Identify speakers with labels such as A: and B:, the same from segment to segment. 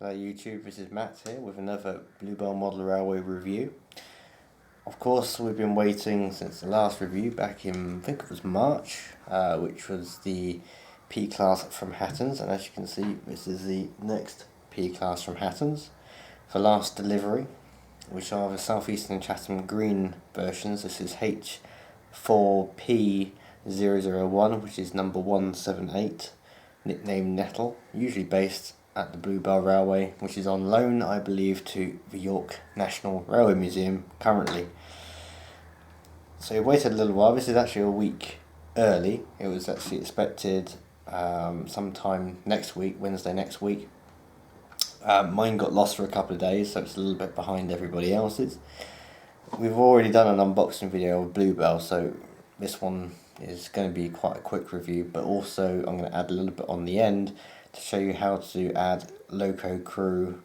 A: Hello YouTube, this is Matt here with another Bluebell Model Railway review. Of course, we've been waiting since the last review back in, I think it was March, which was the P-Class from Hatton's, and as you can see, this is the next P-Class from Hatton's for last delivery, which are the South Eastern Chatham green versions. This is H4-P-001, which is number 178, nicknamed Nettle, usually based at the Bluebell Railway, which is on loan, I believe, to the York National Railway Museum currently. So we waited a little while. This is actually a week early. It was actually expected sometime next week, Wednesday next week. Mine got lost for a couple of days, so it's a little bit behind everybody else's. We've already done an unboxing video of Bluebell, so this one is going to be quite a quick review, but also I'm going to add a little bit on the end to show you how to add loco crew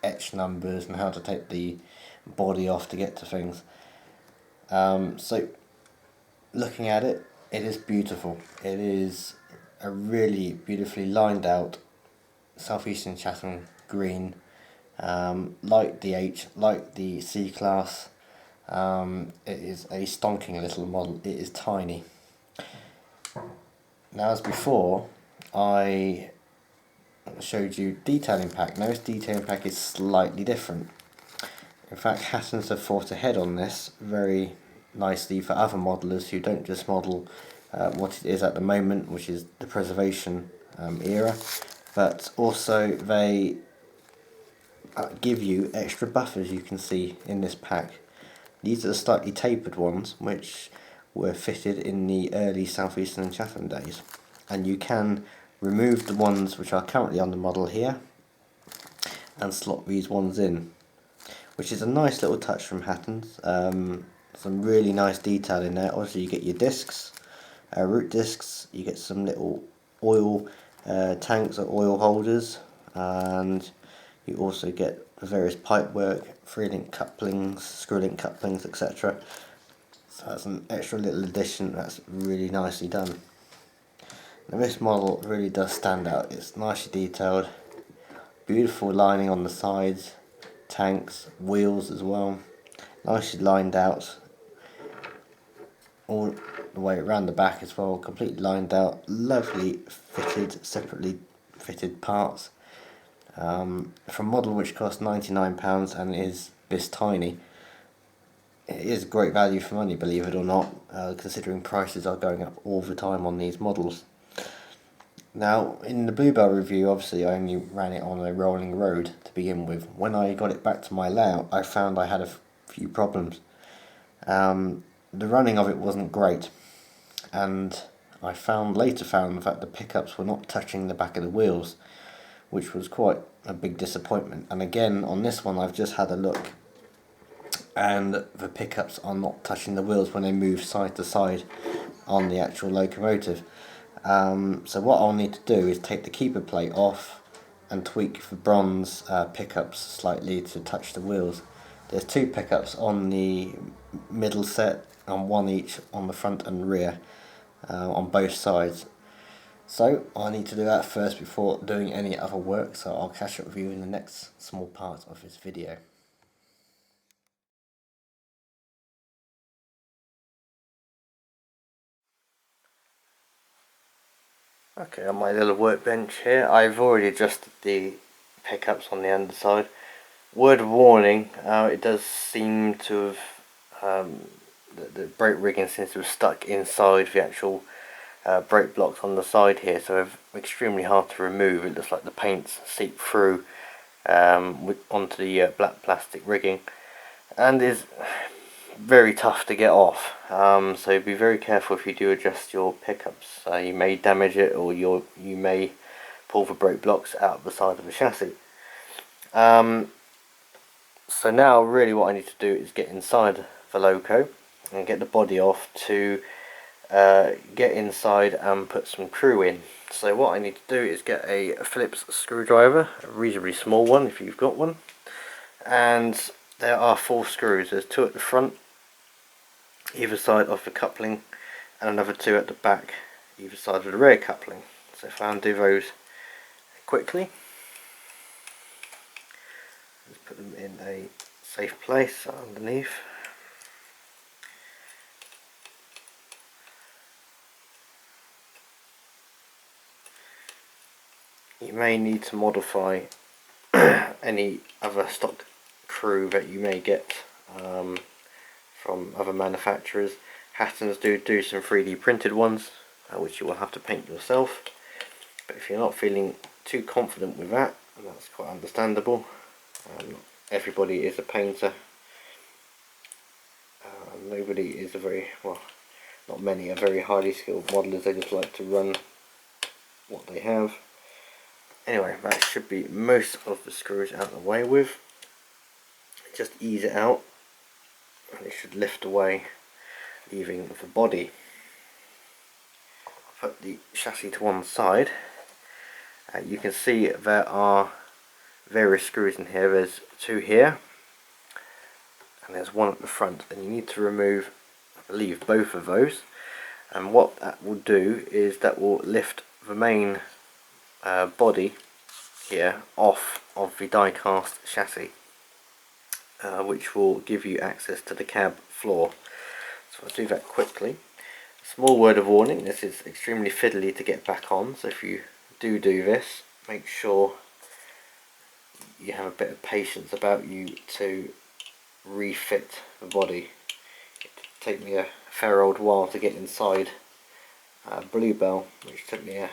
A: etch numbers and how to take the body off to get to things. So looking at it, it is beautiful. It is a really beautifully lined out South Eastern Chatham green, like the H, like the C-Class. It is a stonking little model. It is tiny. Now, as before, I showed you detailing pack. Now this detailing pack is slightly different. In fact, Hatton's have thought ahead on this very nicely for other modelers who don't just model what it is at the moment, which is the preservation era, but also they give you extra buffers. You can see in this pack. These are the slightly tapered ones, which were fitted in the early South Eastern Chatham days, and you can remove the ones which are currently on the model here and slot these ones in, which is a nice little touch from Hatton's. Some really nice detail in there. Also, you get your discs, root discs, you get some little oil tanks or oil holders, and you also get various pipe work, 3-link couplings, screw-link couplings, etc. So that's an extra little addition that's really nicely done. Now this model really does stand out. It's nicely detailed, beautiful lining on the sides, tanks, wheels as well, nicely lined out, all the way around the back as well, completely lined out, lovely fitted, separately fitted parts. For a model which costs £99 and is this tiny, it is great value for money, believe it or not, considering prices are going up all the time on these models. Now, in the Bluebell review, obviously I only ran it on a rolling road to begin with. When I got it back to my layout, I found I had a few problems. The running of it wasn't great, and I later found that the pickups were not touching the back of the wheels, which was quite a big disappointment. And again, on this one, I've just had a look, and the pickups are not touching the wheels when they move side to side on the actual locomotive. So what I'll need to do is take the keeper plate off and tweak the bronze pickups slightly to touch the wheels. There's 2 pickups on the middle set and 1 each on the front and rear on both sides. So I need to do that first before doing any other work, so I'll catch up with you in the next small part of this video. Okay, on my little workbench here, I've already adjusted the pickups on the underside. Word of warning, it does seem to have, the brake rigging seems to have stuck inside the actual brake blocks on the side here, so they're extremely hard to remove. It looks like the paint's seeped through onto the black plastic rigging, and is very tough to get off, so be very careful if you do adjust your pickups. You may damage it, or you may pull the brake blocks out the side of the chassis. So now really what I need to do is get inside the loco and get the body off to get inside and put some crew in. So what I need to do is get a Phillips screwdriver, a reasonably small one if you've got one, and there are 4 screws. There's 2 at the front either side of the coupling, and another 2 at the back either side of the rear coupling. So if I undo those quickly, them in a safe place underneath. You may need to modify any other stock crew that you may get from other manufacturers. Hatton's do some 3D printed ones, which you will have to paint yourself. But if you're not feeling too confident with that, and that's quite understandable. Everybody is a painter. Nobody is a very, well, not many are very highly skilled modelers. They just like to run what they have. Anyway, that should be most of the screws out of the way with. Just ease it out and it should lift away, leaving the body. I'll put the chassis to one side. You can see there are various screws in here. There's two here and there's one at the front, and you need to remove, I believe, both of those. And what that will do is that will lift the main body here off of the die-cast chassis, which will give you access to the cab floor. So I'll do that quickly. Small word of warning, this is extremely fiddly to get back on, so if you do this, make sure you have a bit of patience about you to refit the body. It took me a fair old while to get inside Bluebell, which took me a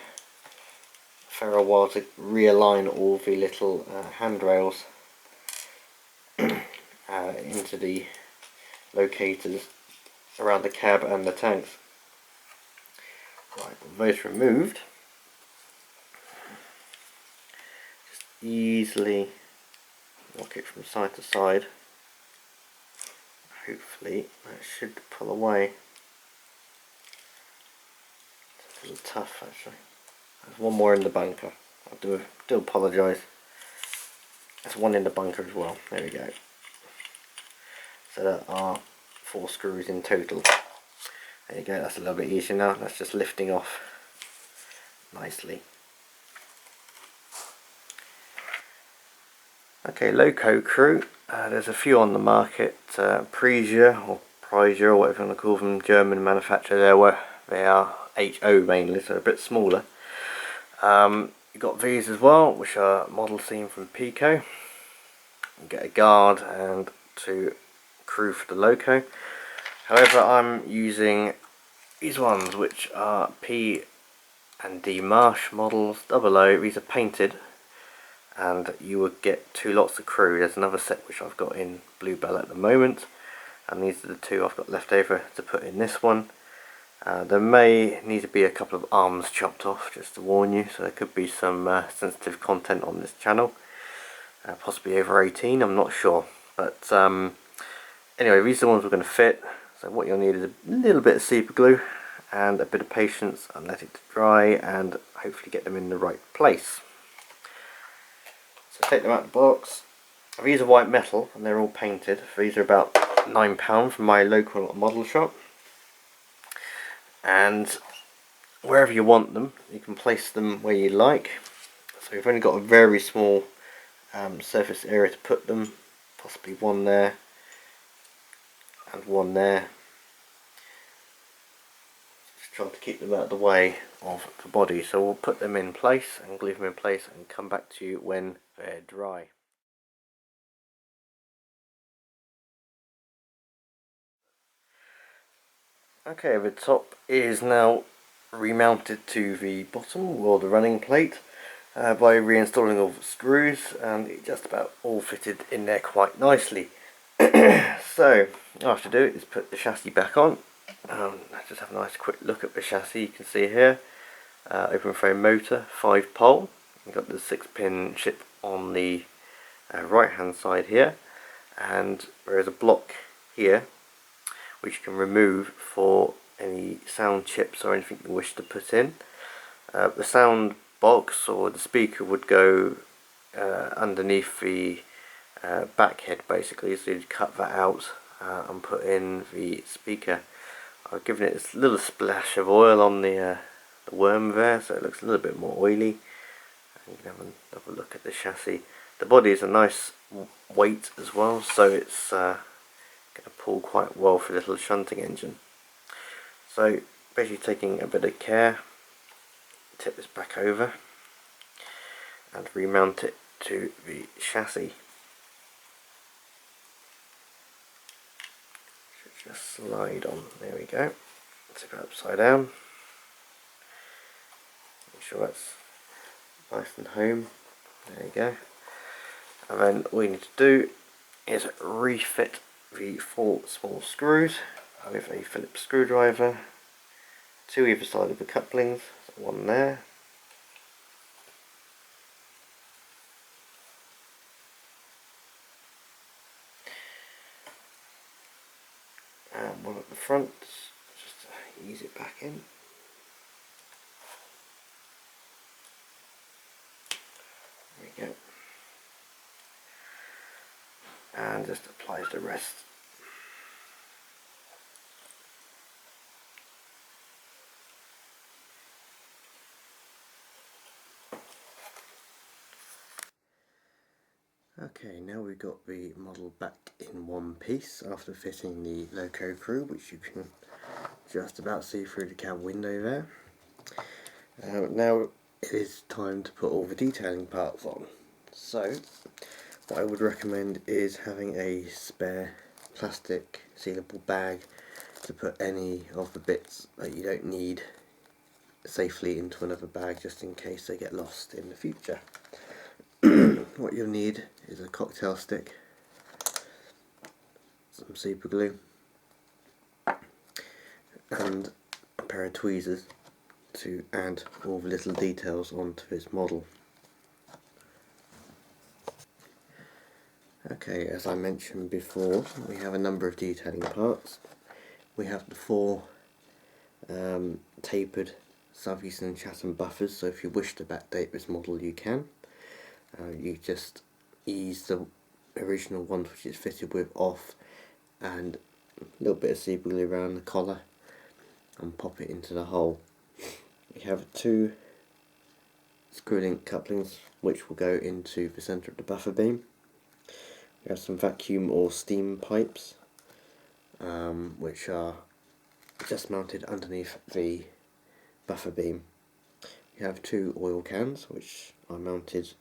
A: fair old while to realign all the little handrails into the locators around the cab and the tanks. Right, with those removed, just easily rock it from side to side. Hopefully that should pull away. It's a little tough actually. There's one more in the bunker. I do apologise. There's one in the bunker as well. There we go. So there are 4 screws in total. There you go, that's a little bit easier now. That's just lifting off nicely. Okay, loco crew. There's a few on the market. Prisia or Prisia or whatever you want to call them, German manufacturer. They are HO mainly, so a bit smaller. You've got these as well, which are model seen from Pico. You get a guard and 2 crew for the loco. However, I'm using these ones, which are P and D Marsh models, 00. These are painted, and you would get 2 lots of crew. There's another set which I've got in Bluebell at the moment, and these are the 2 I've got left over to put in this one. There may need to be a couple of arms chopped off, just to warn you, so there could be some sensitive content on this channel, possibly over 18, I'm not sure. But anyway, these are the ones we're going to fit. So what you'll need is a little bit of super glue and a bit of patience, and let it dry and hopefully get them in the right place. So take them out of the box. These are white metal and they're all painted. These are about £9 from my local model shop. And wherever you want them, you can place them where you like. So we've only got a very small surface area to put them, possibly one there and one there. Just trying to keep them out of the way of the body. So we'll put them in place and glue them in place and come back to you when they're dry. Okay, the top is now remounted to the bottom, or the running plate, by reinstalling all the screws, and it just about all fitted in there quite nicely. So all I have to do is put the chassis back on. Let's just have a nice quick look at the chassis. You can see here, open frame motor, 5 pole. You've got the 6-pin chip on the right hand side here, and there is a block here which you can remove for any sound chips or anything you wish to put in. The sound box or the speaker would go underneath the back head basically, so you'd cut that out and put in the speaker. I've given it a little splash of oil on the worm there, so it looks a little bit more oily. And you can have a look at the chassis. The body is a nice weight as well, so it's going to pull quite well for a little shunting engine. So basically taking a bit of care, tip this back over and remount it to the chassis. Should just slide on, there we go, tip it upside down, make sure that's nice and home, there you go. And then all you need to do is refit the 4 small screws with a Phillips screwdriver to either side of the couplings, so one there, and one at the front, just to ease it back in. There we go. And just applies the rest. Okay, now we've got the model back in one piece after fitting the loco crew, which you can just about see through the cab window there. Now it is time to put all the detailing parts on. So what I would recommend is having a spare plastic sealable bag to put any of the bits that you don't need safely into another bag, just in case they get lost in the future. What you'll need is a cocktail stick, some super glue and a pair of tweezers to add all the little details onto this model. Okay, as I mentioned before, we have a number of detailing parts. We have the 4 tapered Southeastern Chatham buffers, so if you wish to backdate this model you can. You just ease the original ones which it's fitted with off and a little bit of super glue around the collar and pop it into the hole. We have 2 screw link couplings which will go into the centre of the buffer beam. We have some vacuum or steam pipes which are just mounted underneath the buffer beam. We have 2 oil cans which are mounted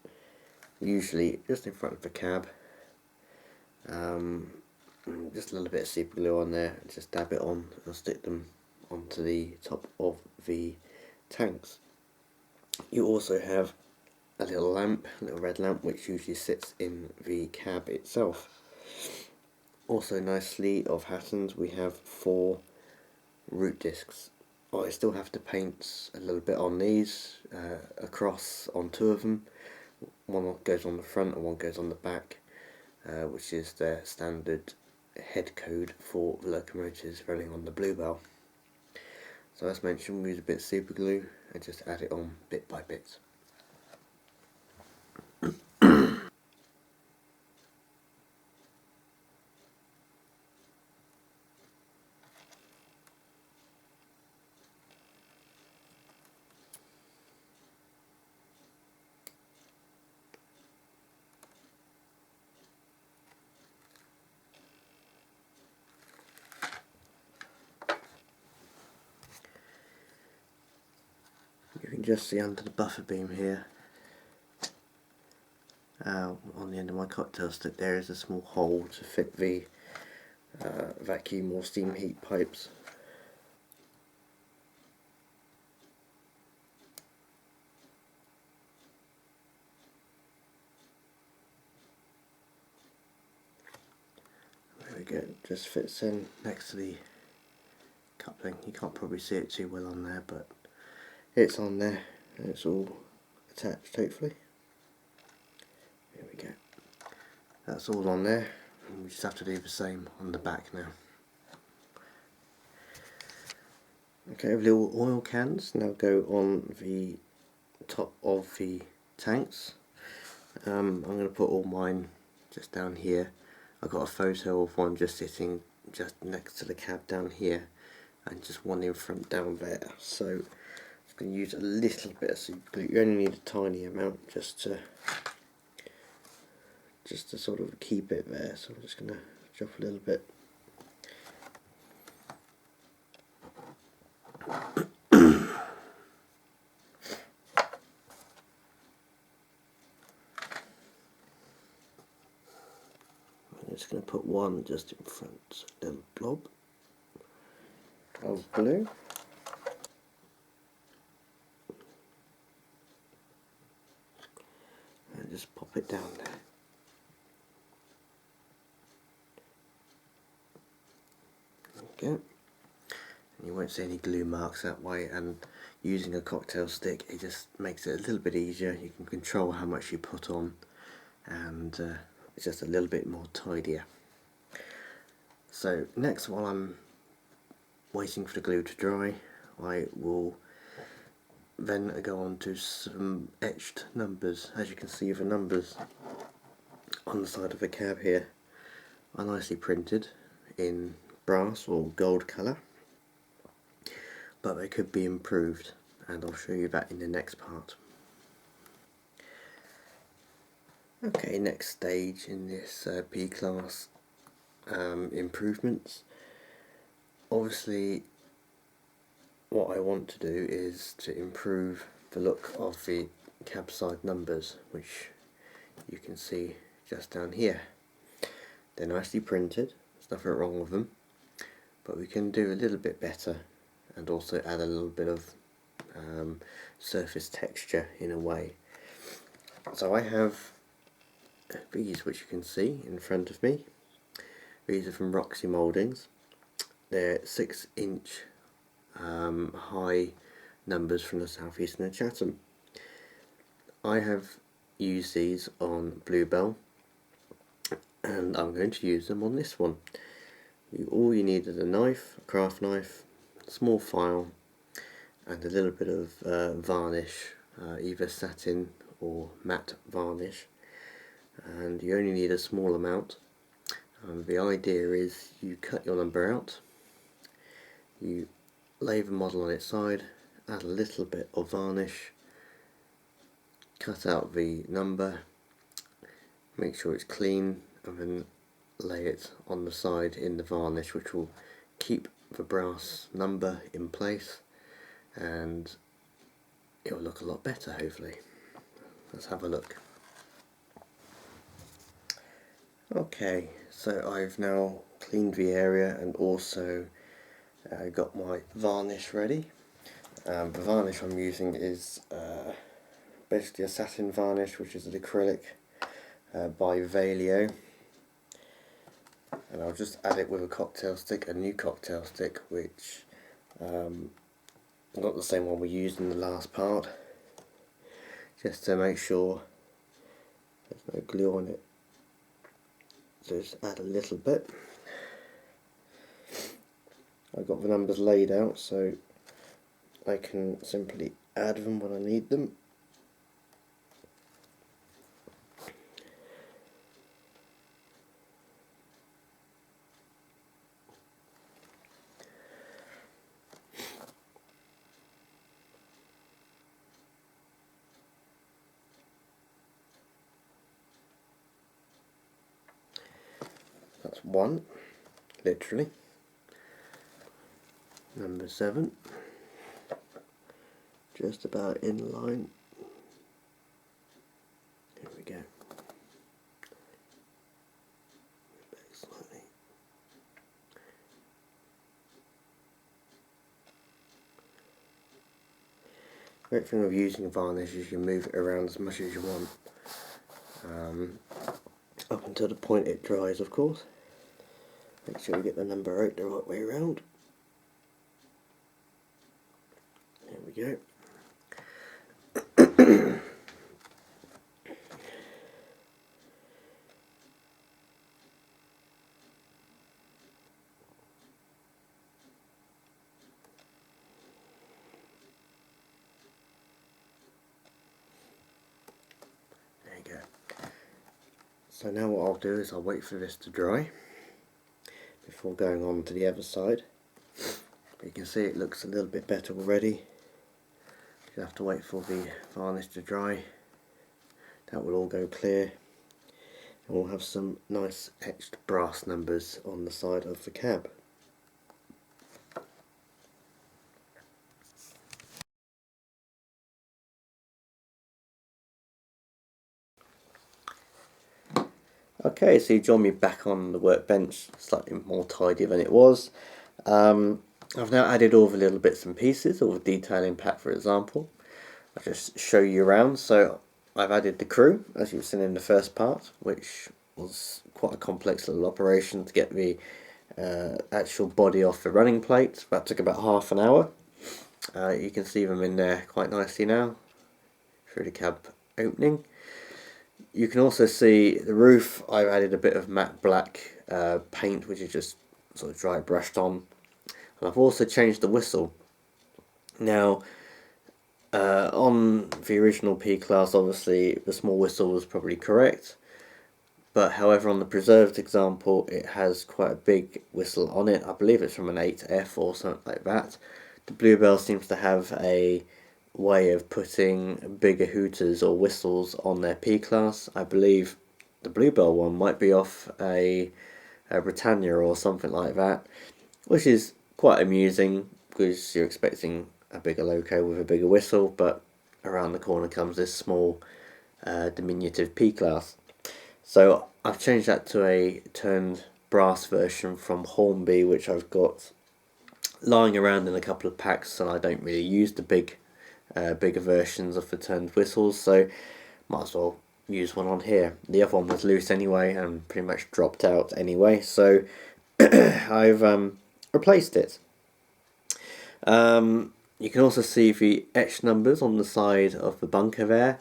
A: usually just in front of the cab. Just a little bit of super glue on there, just dab it on and stick them onto the top of the tanks. You also have a little lamp, a little red lamp, which usually sits in the cab itself. Also nicely of Hatton's we have 4 root discs. I still have to paint a little bit on these, across on 2 of them. One goes on the front and one goes on the back, which is their standard head code for the locomotives running on the Bluebell. So as mentioned, we use a bit of super glue and just add it on bit by bit. You can just see under the buffer beam here, on the end of my cocktail stick, there is a small hole to fit the vacuum or steam heat pipes. There we go, it just fits in next to the coupling. You can't probably see it too well on there, but it's on there and it's all attached hopefully. There we go. That's all on there, and we just have to do the same on the back now. Okay, the little oil cans now go on the top of the tanks. I'm going to put all mine just down here. I've got a photo of one just sitting just next to the cab down here, and just one in front down there. So I'm going to use a little bit of super glue. You only need a tiny amount just to just to sort of keep it there, so I'm just going to drop a little bit. I'm just going to put one just in front, a little blob of blue. And just pop it down there. Okay. You won't see any glue marks that way, and using a cocktail stick, it just makes it a little bit easier. You can control how much you put on, and it's just a little bit more tidier. So next, while I'm waiting for the glue to dry, I will then go on to some etched numbers. As you can see, the numbers on the side of the cab here are nicely printed in brass or gold colour, but they could be improved, and I'll show you that in the next part. Okay, next stage in this B-class improvements. Obviously, what I want to do is to improve the look of the cab side numbers, which you can see just down here. They're nicely printed, there's nothing wrong with them, but we can do a little bit better and also add a little bit of surface texture in a way. So I have these, which you can see in front of me. These are from Roxy Mouldings. They're 6-inch high numbers from the southeastern of Chatham. I have used these on Bluebell, and I'm going to use them on this one. All you need is a knife, a craft knife, a small file, and a little bit of varnish, either satin or matte varnish, and you only need a small amount. The idea is you cut your number out, you lay the model on its side, add a little bit of varnish, cut out the number, make sure it's clean, and then lay it on the side in the varnish, which will keep the brass number in place, and it will look a lot better, hopefully. Let's have a look. Okay, so I've now cleaned the area and also got my varnish ready. The varnish I'm using is basically a satin varnish, which is an acrylic by Valio, and I'll just add it with a cocktail stick, a new cocktail stick, which not the same one we used in the last part, just to make sure there's no glue on it. So just add a little bit. I've got the numbers laid out so I can simply add them when I need them. That's 1, literally. Number 7, just about in line. There we go. Back slightly. Great thing of using varnish is you can move it around as much as you want, up until the point it dries, of course. Make sure you get the number out the right way around. There we go. There you go. So now what I'll do is I'll wait for this to dry before going on to the other side. But you can see it looks a little bit better already. You have to wait for the varnish to dry. That will all go clear, And we'll have some nice etched brass numbers on the side of the cab. Okay, so you join me back on the workbench, slightly more tidy than it was. I've now added all the little bits and pieces, all the detailing pack for example. I'll just show you around. So I've added the crew, as you've seen in the first part, which was quite a complex little operation to get the actual body off the running plate. That took about half an hour. You can see them in there quite nicely now, through the cab opening. You can also see the roof. I've added a bit of matte black paint, which is just sort of dry brushed on. And I've also changed the whistle. Now, on the original P-Class, obviously the small whistle was probably correct, but however on the preserved example it has quite a big whistle on it. I believe it's from an 8F or something like that. The Bluebell seems to have a way of putting bigger hooters or whistles on their P-Class. I believe the Bluebell one might be off a Britannia or something like that, which is quite amusing because you're expecting a bigger loco with a bigger whistle, but around the corner comes this small diminutive P-Class. So I've changed that to a turned brass version from Hornby, which I've got lying around in a couple of packs, and I don't really use the bigger versions of the turned whistles, so might as well use one on here. The other one was loose anyway and pretty much dropped out anyway, so I've replaced it. You can also see the etched numbers on the side of the bunker there,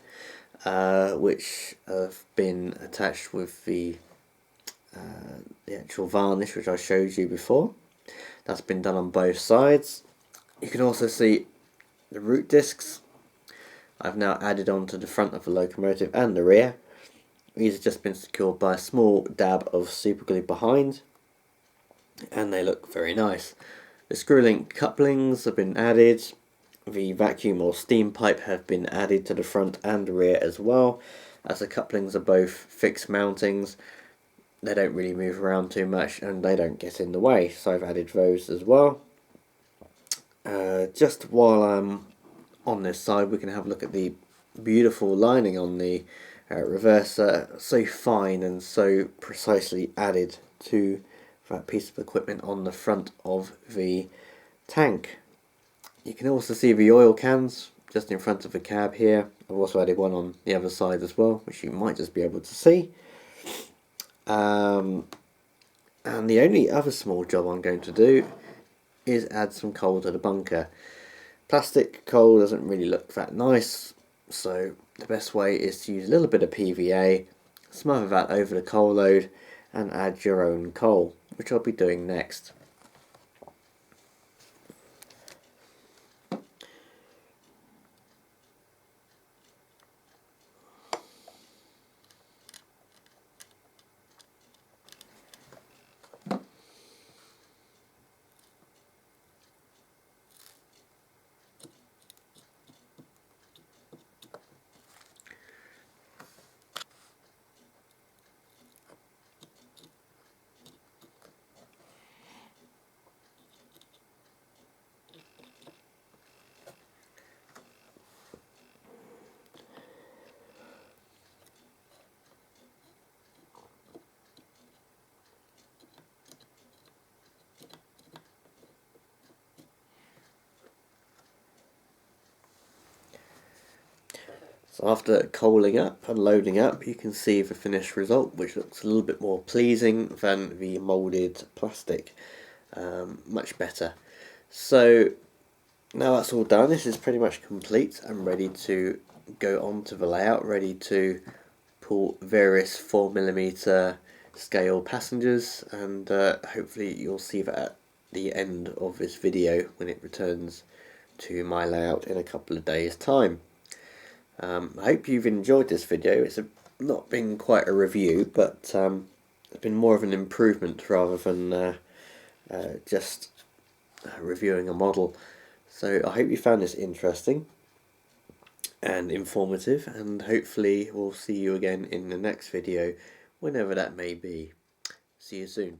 A: which have been attached with the actual varnish which I showed you before. That's been done on both sides. You can also see the root discs. I've now added onto the front of the locomotive and the rear. These have just been secured by a small dab of super glue behind, and they look very nice. The screw link couplings have been added. The vacuum or steam pipe have been added to the front and rear as well, as the couplings are both fixed mountings. They don't really move around too much and they don't get in the way, so I've added those as well. Just while I'm on this side, we can have a look at the beautiful lining on the reverser, so fine and so precisely added to that piece of equipment on the front of the tank. You can also see the oil cans just in front of the cab here. I've also added one on the other side as well, which you might just be able to see. And the only other small job I'm going to do is add some coal to the bunker. Plastic coal doesn't really look that nice, so the best way is to use a little bit of PVA, smother that over the coal load and add your own coal, which I'll be doing next. So after coaling up and loading up, you can see the finished result, which looks a little bit more pleasing than the moulded plastic. Much better. So now that's all done, this is pretty much complete. I'm ready to go on to the layout, ready to pull various 4mm scale passengers, and hopefully you'll see that at the end of this video when it returns to my layout in a couple of days' time. I hope you've enjoyed this video. It's not been quite a review, but it's been more of an improvement rather than just reviewing a model. So I hope you found this interesting and informative, and hopefully we'll see you again in the next video
B: whenever that may be. See you soon.